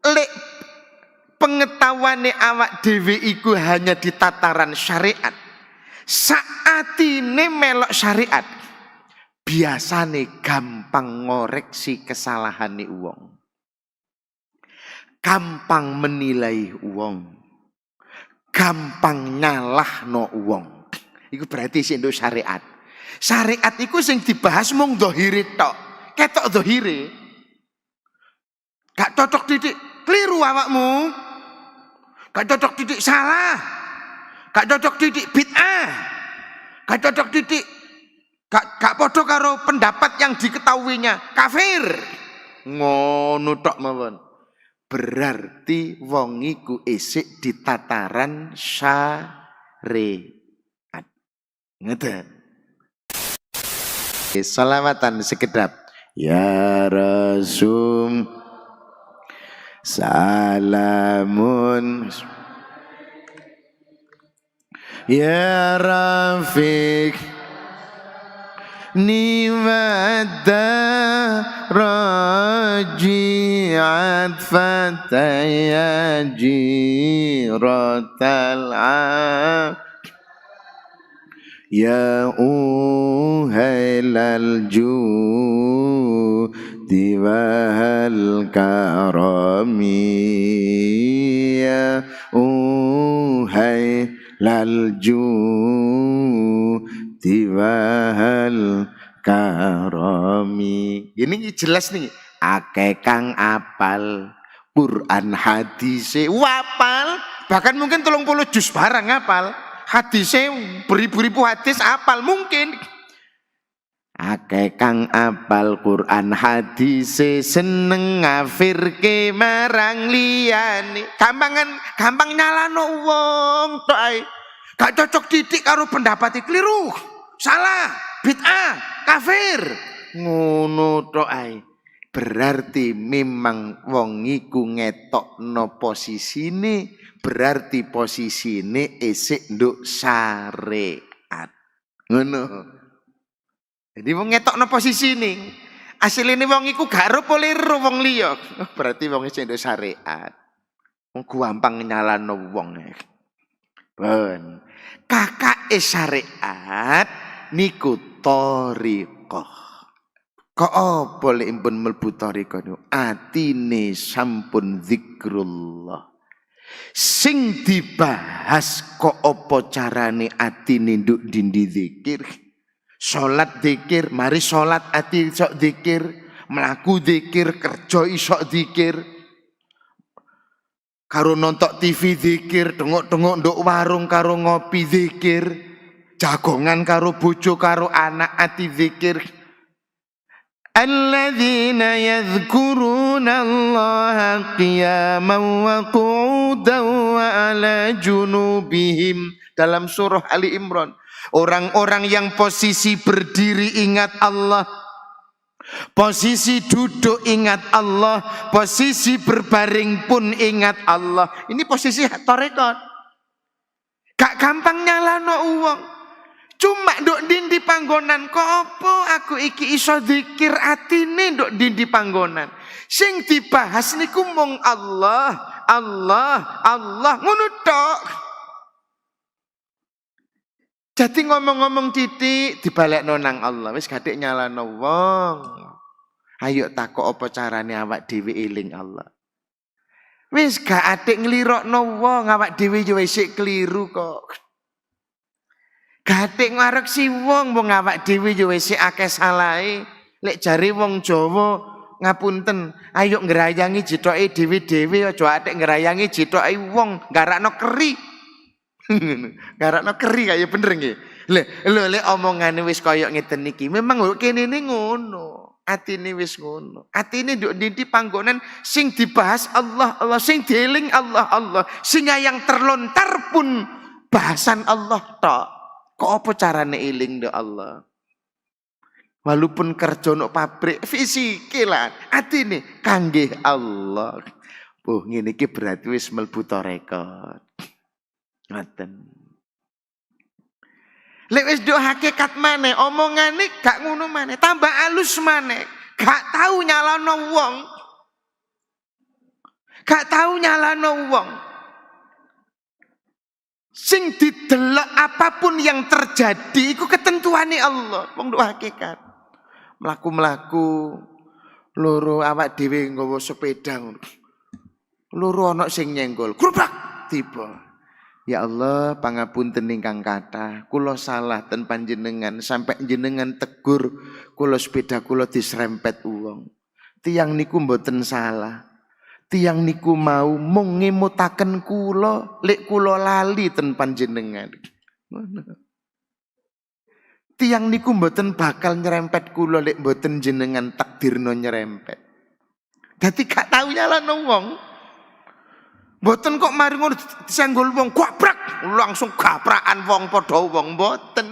lek pengetahuane awak dhewe iku hanya di tataran syariat, saatine melok syariat, biasane gampang ngoreksi kesalahane wong, gampang menilai wong, gampang nyalahno wong. Iku berarti sing nduk syariat. Syariat iku sing dibahas mung zahire tok. Ketok zahire. Gak cocok titik keliru awakmu. Gak cocok titik salah. Gak cocok titik bid'ah. Gak cocok titik gak padha karo pendapat yang diketahuinya kafir. Ngono tok mawon. Berarti wong iku isik di tataran syariat. Ngeten. Salawatan sekedap. Ya Rasul salamun ya Rafiq niwadda raji'at fataya jiratal ya uhailal judi wal karami ya uhailal judi wal karami. Ini jelas nih, akeh kang apal Quran hadise wapal, bahkan mungkin 30 juz barang apal. Hadisnya beribu-ribu hadis apal mungkin. Akeh kang apal Quran hadise seneng ngafirke marang liyane. Gampang nyalano wong tok ae. Gak cocok titik karo pendapat keliru. Salah, bid'ah, kafir. Ngono tok ae. Berarti memang wong iku ngetokno posisine, berarti posisine isik nduk syariat. Ngono. Jadi wong ngetokno posisine. Asline wong iku gak ero poliru wong liya. Berarti wong isik nduk syariat. Wong gampang nyalano wong. Ben. Kakake syariat niku thariqah. Kok apa lek impun mlebu thariqah niku? Atine sampun zikrullah. Sing dibahas kok apa carane atine nduk dindi zikir. Salat zikir, mari salat ati sok zikir, mlaku zikir, kerja isok zikir. Karo nonton TV zikir, tengok-tengok nduk warung karo ngopi zikir, jagongan karo bojo karo anak ati zikir. Alladzina yadhkuruna Allaha qiyaman wa qu'udan wa ala junubihim. Dalam surah Ali Imran, orang-orang yang posisi berdiri ingat Allah, posisi duduk ingat Allah, posisi berbaring pun ingat Allah. Ini posisi tarekat. Gak gampang nyalano uang. Cuma nduk dindi panggonan, kok apa aku iki iso zikir atine nduk dindi panggonan. Sing dibahas niku mung Allah, Allah, Allah, ngono tok. Jadi ngomong-ngomong titik dibalekno nang Allah, wis gatik nyalano wong. Ayo takok apa carane awak dhewe eling Allah. Wis gak atik nglirokno wong, awak dhewe yo isik keliru kok. Gatik ngareksi wong awak dhewe yo wis akeh salahe. Lek jare wong Jawa ngapunten, ayo ngrayangi jithoke dhewe-dhewe aja atik ngrayangi jithoke wong, garakno keri. Garakno keri kaya bener nggih. Lho lek omongane wis kaya ngeten iki, memang kene ngono. Atine wis ngono. Atine nduk ndi panggonan sing dibahas Allah, Allah sing dieling Allah, Allah. Sing yang terlontar pun bahasan Allah tok. Kok apa carane eling nduk Allah? Walaupun kerja nduk pabrik fisike lah, atine kangge Allah. Oh, ngene iki berarti wis mlebu tarekat. Ngoten. Lek wis nduk hakikat maneh, omongane gak ngono maneh, tambah alus maneh. Gak tahu nyalano wong. Gak tahu nyalano wong. Sing didelok apapun yang terjadi iku ketentuane Allah. Wong nduk hakikat. Mlaku-mlaku loro awak dhewe nggawa sepeda ngono. Loro ana sing nyenggol. Grubak tiba. Ya Allah, pangapunten ingkang kathah. Kula salah ten panjenengan sampai jenengan tegur kula sepeda kula diserempet wong. Tiyang niku mboten salah. Tiyang niku mau mung ngemutaken kula, lek kula lali ten panjenengan. Tiyang niku mboten bakal nyerempet kula lek mboten jenengan takdirno nyerempet. Dadi gak tau nyalano wong. Mboten kok mari ngono disenggol wong gabrak, langsung gaprakan wong padha wong mboten.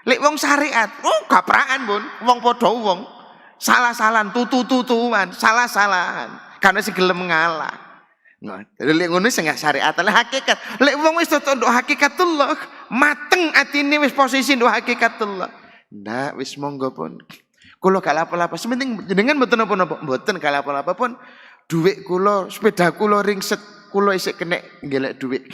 Lek wong syariat, oh gaprakan pun wong padha wong. Salah-salahan, tutu-tutuan, salah-salahan. Karena sing gelem ngalah. Nah, lek ngono sing gak syariat, lek hakikat. Lek wong wis nduk hakikatullah, mateng atine wis posisi nduk hakikatullah. Ndak wis monggo pun. Kula gak lapo-lapo, sementing jenengan mboten napa-napa, mboten gak lapo-lapo pun. Duit kula, sepeda kula ringset, kula isik kena ngelek duit.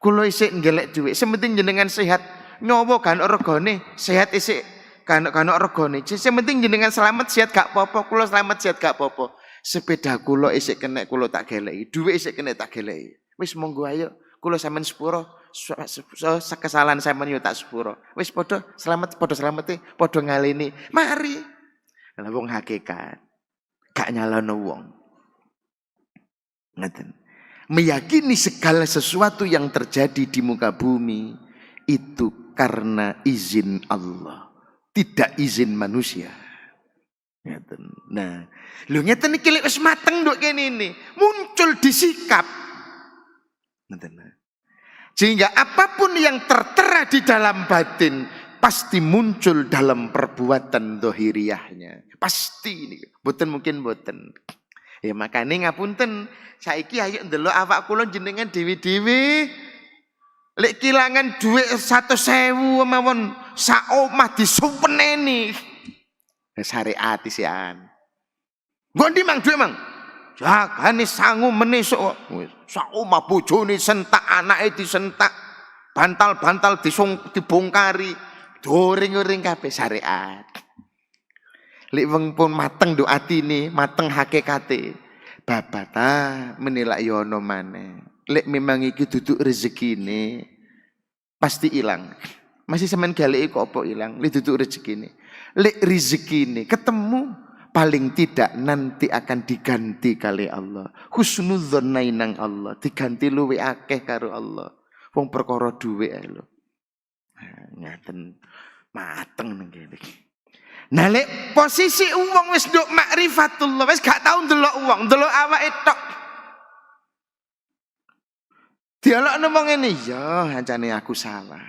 Kula isik ngelek duit. Sementing jenengan sehat, nyawa kan regane, sehat isik kan regane. Sementing jenengan selamat sehat gak apa-apa, kula selamat sehat gak apa-apa. Sepeda kula isik kena kula tak geleki, duit isik kena tak geleki. Wis monggo ayo, kula sampean sepuro, kesalahan sampean yo tak sepuro. Wis padha selamete, padha ngalini. Mari. Lah wong hakikat gak nyalano wong. Meyakini segala sesuatu yang terjadi di muka bumi itu karena izin Allah, tidak izin manusia. Nah, lu ngeten iki lek wis mateng nduk kene ini, muncul di sikap. Sehingga apapun yang tertera di dalam batin pasti muncul dalam perbuatan zahiriyahnya. Pasti ini, boten mungkin boten. Ya makanya ngapunten, saiki ayo ndelok awak kula jenengan dewi-dewi. Lek kilangan duit 100.000 mawon sak omah disupeneni. Syariat isian. Nggo ndi mang duit mang? Jagane sangu menisuk. Sak omah bojone sentak, anake disentak. Bantal-bantal dibongkari. Doring-oring kabeh syariat. Lek wong pun mateng nduk atine, mateng hakikate. Babata menilak yo ono maneh. Lek memang iki duduk rezekine pasti ilang. Masih semen galeki kok apa ilang? Lek duduk rezekine. Lek rezekine ketemu paling tidak nanti akan diganti kali Allah. Husnudzon nang Allah, diganti luwih akeh karo Allah. Wong perkara dhuwit ae lho. Ngaten mateng nang kene. Nah lek posisi uang wis nduk makrifatullah, wis gak tau ndelok uang, ndelok awake tok. Dialogno wong ngene, ya ancane aku salah.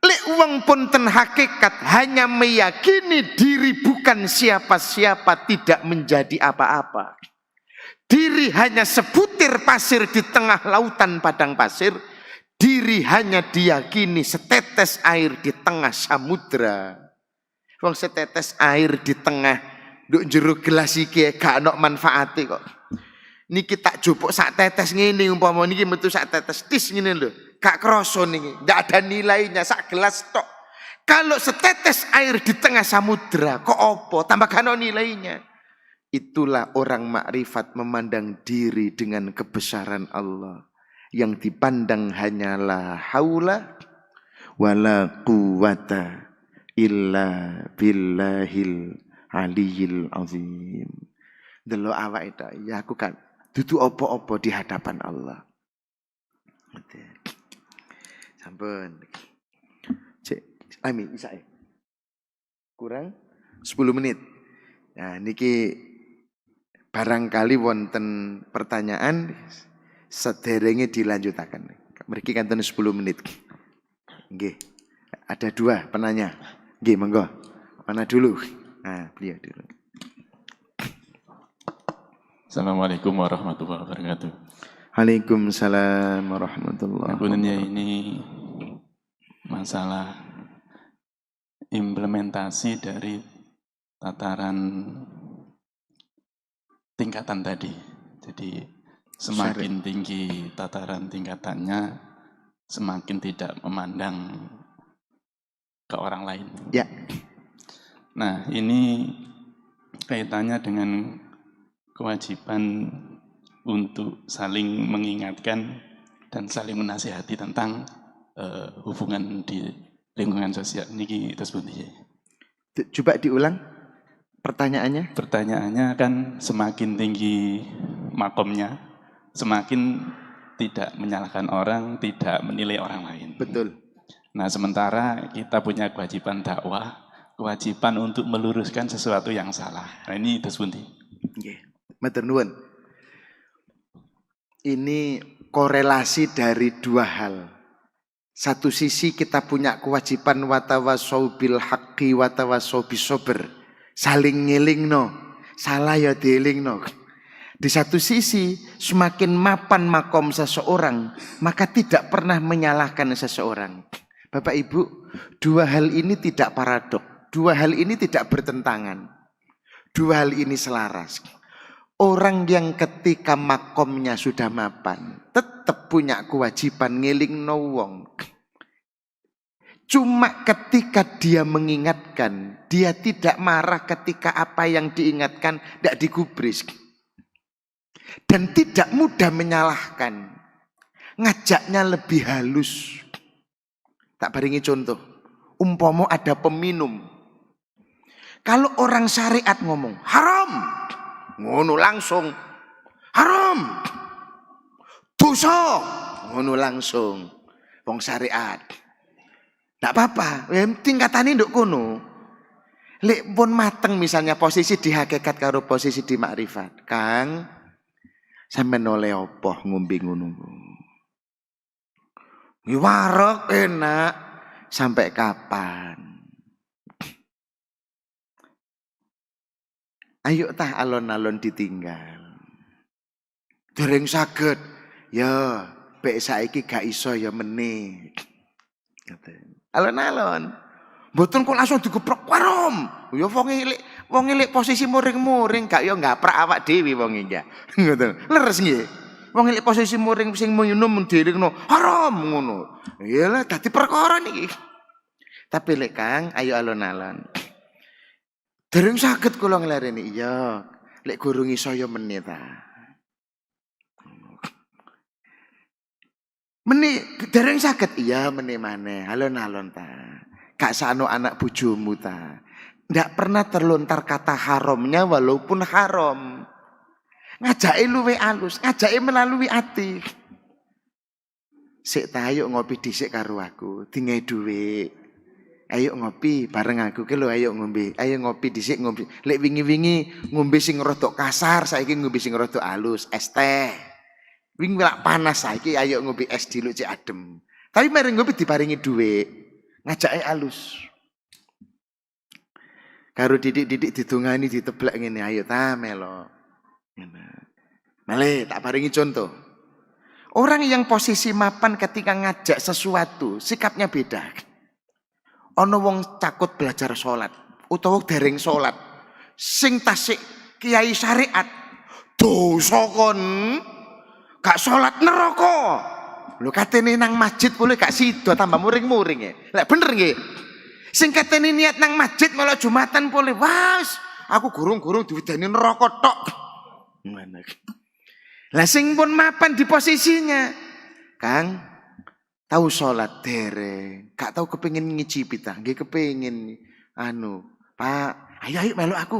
Lek uang pun ten hakikat hanya meyakini diri bukan siapa-siapa, tidak menjadi apa-apa. Diri hanya sebutir pasir di tengah lautan padang pasir. Diri hanya diyakini setetes air di tengah samudra. Wong setetes air di tengah nduk jero gelas iki gak ono manfaate kok. Niki tak jupuk sak tetes ngene umpama niki metu sak tetes tis ngene lho. Gak krasa niki, ndak ada nilainya sak gelas tok. Kalau setetes air di tengah samudra kok opo tambah gak ono nilainya. Itulah orang makrifat memandang diri dengan kebesaran Allah. Yang dipandang hanyalah haula wala quwata illa billahil aliyil azim. Delok awak itu, ya aku kan dudu opo-opo di hadapan Allah. Sampun. Cek, amin bisa kurang 10 menit. Nah, niki barangkali wonten pertanyaan sederenge dilanjutaken. Mriki kanten 10 menit. Nggih. Ada 2 penanya. Nggih, monggo. Mana dulu? Nah, beliau dulu. Assalamualaikum warahmatullahi wabarakatuh. Waalaikumsalam warahmatullahi wabarakatuh. Ini masalah implementasi dari tataran tingkatan tadi. Jadi semakin tinggi tataran tingkatannya, semakin tidak memandang ke orang lain. Ya. Nah, ini kaitannya dengan kewajiban untuk saling mengingatkan dan saling menasihati tentang hubungan di lingkungan sosial. Niki terus bunyi. Coba diulang pertanyaannya. Pertanyaannya kan semakin tinggi makomnya, semakin tidak menyalahkan orang, tidak menilai orang lain. Betul. Nah, sementara kita punya kewajiban dakwah, kewajiban untuk meluruskan sesuatu yang salah. Nah, ini terus bunyi. Nggih. Matur nuwun. Ini korelasi dari dua hal. Satu sisi kita punya kewajiban watawasau bil haqqi watawasau bis sabr. Saling ngelingno, salah ya dielingno. Di satu sisi semakin mapan makom seseorang, maka tidak pernah menyalahkan seseorang. Bapak Ibu, dua hal ini tidak paradok, dua hal ini tidak bertentangan. Dua hal ini selaras. Orang yang ketika makomnya sudah mapan, tetap punya kewajiban ngelingno wong. Cuma ketika dia mengingatkan, dia tidak marah ketika apa yang diingatkan tidak digubris. Dan tidak mudah menyalahkan. Ngajaknya lebih halus. Tak baringi contoh. Umpama ada peminum. Kalau orang syariat ngomong, haram. Ngono langsung. Haram. Dosa. Ngono langsung. Wong syariat. Tidak apa-apa, tingkatannya nduk kono. Lek pun mateng misalnya posisi di hakikat karo posisi di makrifat. Kang, sampean oleh apa ngombe ngono? Wareg enak, sampai kapan? Ayo tah alon-alon ditinggal. Dereng saged. Ya, bek saiki gak iso ya meneh. Alon-alon. Mboten kok langsung digeprok warom. Ya wong ngelik posisi muring-muring gak ya ngaprak awak dhewe wong iki. Ngoten. Leres nggih. Wong ngelik posisi muring sing minum dirikno haram ngono. Iyalah dadi perkara niki. Tapi lek Kang, ayo alon-alon. Dereng saged kula nglareni. Iya, lek gurung iso ya meneh ta. Meni dereng saged iya meneh maneh alon-alon ta. Gak sano anak bojomu ta. Ndak pernah terlontar kata haramnya walaupun haram. Ngajake luwe alus, ngajake melalui ati. Sik ta ayo ngopi dhisik karo aku, dingai dhuwit. Ayo ngopi bareng aku ki lho ayo ngombe. Ayo ngopi dhisik ngombe. Lek wingi-wingi ngombe sing rada kasar, saiki ngombe sing rada alus, es teh. Wing lak panas saiki ayo ngopi es diluk cek adem. Tapi mari ngopi diparingi dhuwit. Ngajake alus. Karo didik-didik didongani diteblek ngene ayo ta melo. Ngene. Male tak paringi contoh. Orang yang posisi mapan ketika ngajak sesuatu, sikapnya beda. Ana wong takut belajar salat utawa dereng salat. Sing tasik kiai syariat dosa kon. Gak sholat neraka. Lho katene nang masjid boleh gak sido tambah muring-muring ya. Lah bener nggih. Sing katene niat nang masjid malah Jumatan boleh. Was, aku gurung-gurung diwedani neraka tok. Ngono. Lah sing pun mapan di posisinya. Kang, tahu sholat dereng. Gak tahu kepengin ngicipi ta. Nggih kepengin Pak, ayo melu aku.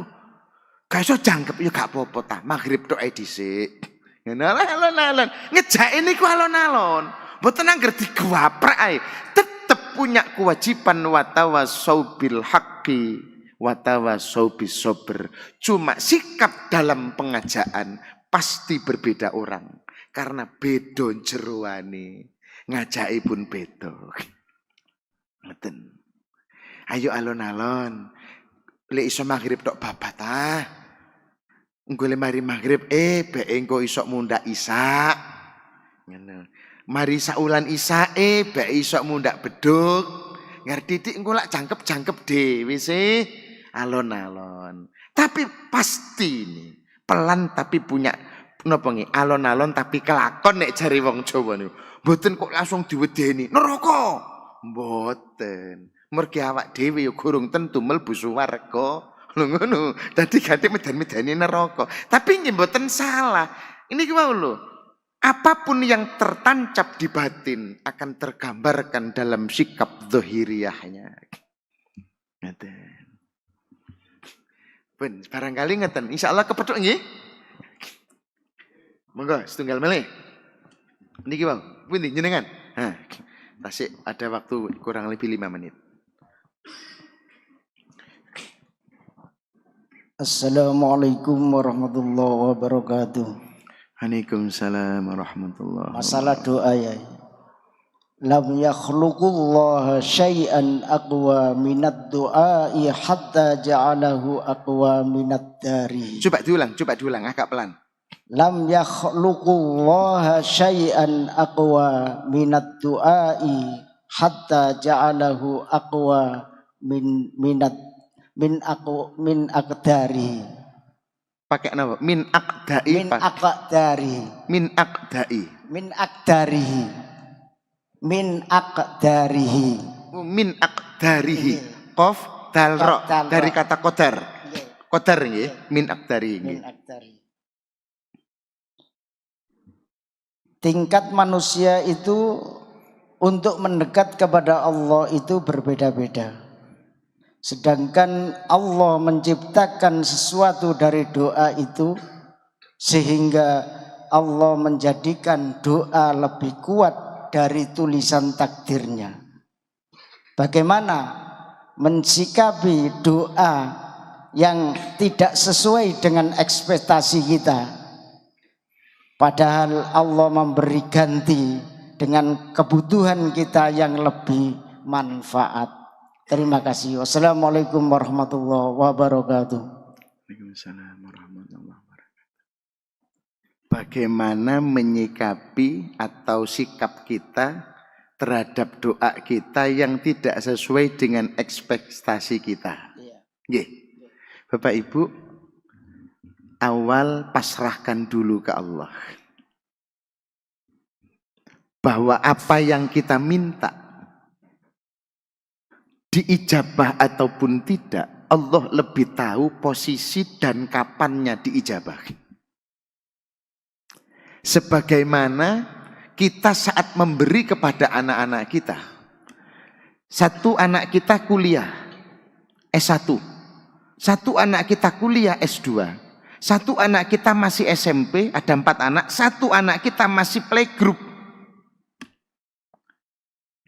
Gak iso jangkep ya gak apa-apa ta. Maghrib tok ae dhisik. Alon-alon. Ngejake niku alon-alon. Mboten angger digwaprak ae. Tetep punya kewajiban watawasau bil haqqi watawasau bis sabr. Cuma sikap dalam pengajaan pasti berbeda orang. Karena beda jeroane. Ngajake pun beda. Ngoten. Ayo alon-alon. Lek iso maghrib tok babat ah. Engko le mari maghrib bek engko isok mundak isak. Ngono. Mari saulan isake bek isok mundak beduk. Ngerti dik engko lak jangkep-jangkep dhewe sih alon-alon. Tapi pasti ini pelan tapi punya napa nggih alon-alon tapi kelakon nek jare wong Jawa niku. Mboten kok langsung diwedeni neraka. Mboten. Mergi awak dhewe ya gurung tentu mlebu swarga. Lho ngono. Dadi ganti medan-medani neraka. Tapi nggih mboten salah. Ini ki wau lho. Apapun yang tertancap di batin akan tergambarkan dalam sikap zahiriyahnya. Ngeten. Ben, barangkali ngeten. Insyaallah kepethuk nggih. Monggo setunggal malih. Niki wau, pundi jenengan? Hah. Tasik ada waktu kurang lebih 5 menit. Assalamualaikum warahmatullahi wabarakatuh. Waalaikumsalam warahmatullahi wabarakatuh. Masalah doa ya. Lam yakhluqullaha syai'an aqwa minad du'ai hatta ja'alahu aqwa minad dari. Coba diulang agak pelan. Lam yakhluqullaha syai'an aqwa minad du'ai hatta ja'alahu aqwa min aqdari. Pakai nama min aqdai. Min aqdari. Min aqdai. Min aqdarihi. Min aqdarihi. Min aqdarihi. Qaf dal ra dari kata qadar. Qadar nggih, min aqdari nggih. Min aqdari. Tingkat manusia itu untuk mendekat kepada Allah itu berbeda-beda. Sedangkan Allah menciptakan sesuatu dari doa itu sehingga Allah menjadikan doa lebih kuat dari tulisan takdirnya. Bagaimana mensikapi doa yang tidak sesuai dengan ekspektasi kita? Padahal Allah memberi ganti dengan kebutuhan kita yang lebih manfaat. Terima kasih. Wassalamualaikum warahmatullahi wabarakatuh. Waalaikumsalam warahmatullahi wabarakatuh. Bagaimana menyikapi atau sikap kita terhadap doa kita yang tidak sesuai dengan ekspektasi kita? Nggih. Bapak Ibu, awal pasrahkan dulu ke Allah. Bahwa apa yang kita minta diijabah ataupun tidak, Allah lebih tahu posisi dan kapannya diijabah. Sebagaimana kita saat memberi kepada anak-anak kita. Satu anak kita kuliah S1. Satu anak kita kuliah S2. Satu anak kita masih SMP, ada 4 anak. Satu anak kita masih playgroup.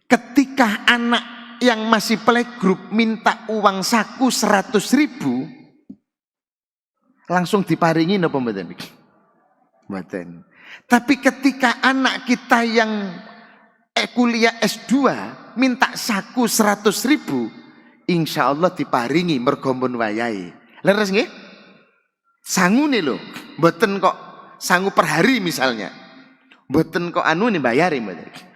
Ketika anak yang masih playgroup minta uang saku 100.000, langsung diparingi napa mboten? Mboten. Tapi ketika anak kita yang kuliah S2 minta saku 100.000, insya Allah diparingi mergombon wayahe. Leres nggih? Sangune lho, mboten kok sangu per hari misalnya. Mboten kok anu nih bayari mboten.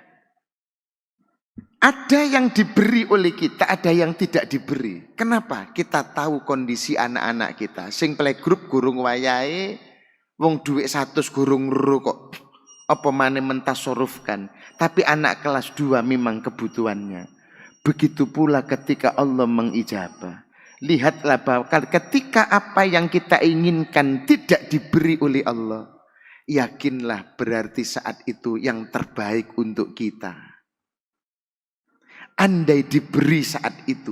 Ada yang diberi oleh kita, ada yang tidak diberi. Kenapa? Kita tahu kondisi anak-anak kita. Sing playgroup gurung wayahe, wong duit 100 gurung ro kok. Apa maneh mentasorufkan. Tapi anak kelas 2 memang kebutuhannya. Begitu pula ketika Allah mengijabah. Lihatlah bahwa ketika apa yang kita inginkan tidak diberi oleh Allah, yakinlah berarti saat itu yang terbaik untuk kita. Andai diberi saat itu,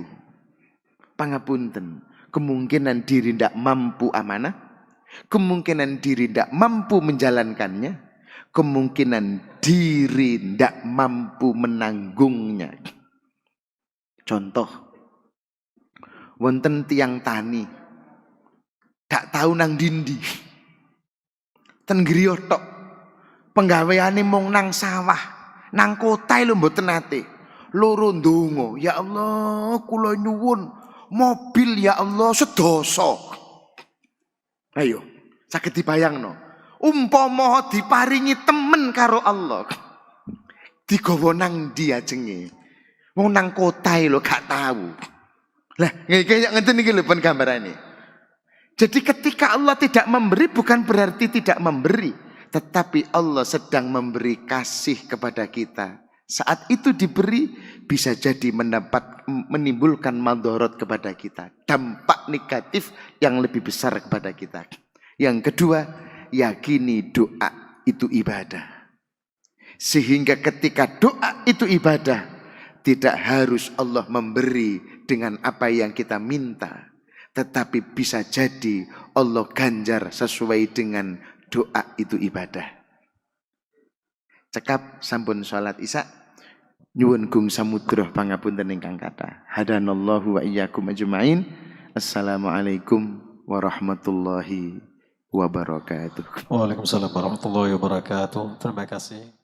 pangapunten, kemungkinan diri tidak mampu amanah, kemungkinan diri tidak mampu menjalankannya, kemungkinan diri tidak mampu menanggungnya. Contoh, wonten tiang tani, gak tahu nang dindi, ten griya tok, penggaweane mung nang sawah, nang kota lho mboten nate. Loro ndonga, ya Allah kula nyuwun mobil ya Allah sedoso. Ayo, saged dibayangno. Umpama diparingi temen karo Allah, digawa nang ndi ajenge? Wong nang kotae lho gak tahu. Lah ngene ngeten iki lho pun gambarane. Jadi ketika Allah tidak memberi bukan berarti tidak memberi, tetapi Allah sedang memberi kasih kepada kita. Saat itu diberi bisa jadi menimbulkan madorot kepada kita, dampak negatif yang lebih besar kepada kita. Yang kedua, yakini doa itu ibadah. Sehingga ketika doa itu ibadah, tidak harus Allah memberi dengan apa yang kita minta, tetapi bisa jadi Allah ganjar sesuai dengan doa itu ibadah. Cekap sampun salat isya, nyuwun gung samudra pangapunten ingkang kathah. Hadanallahu wa iyyakum ajmain. Assalamualaikum warahmatullahi wabarakatuh. Waalaikumsalam warahmatullahi wabarakatuh. Terima kasih.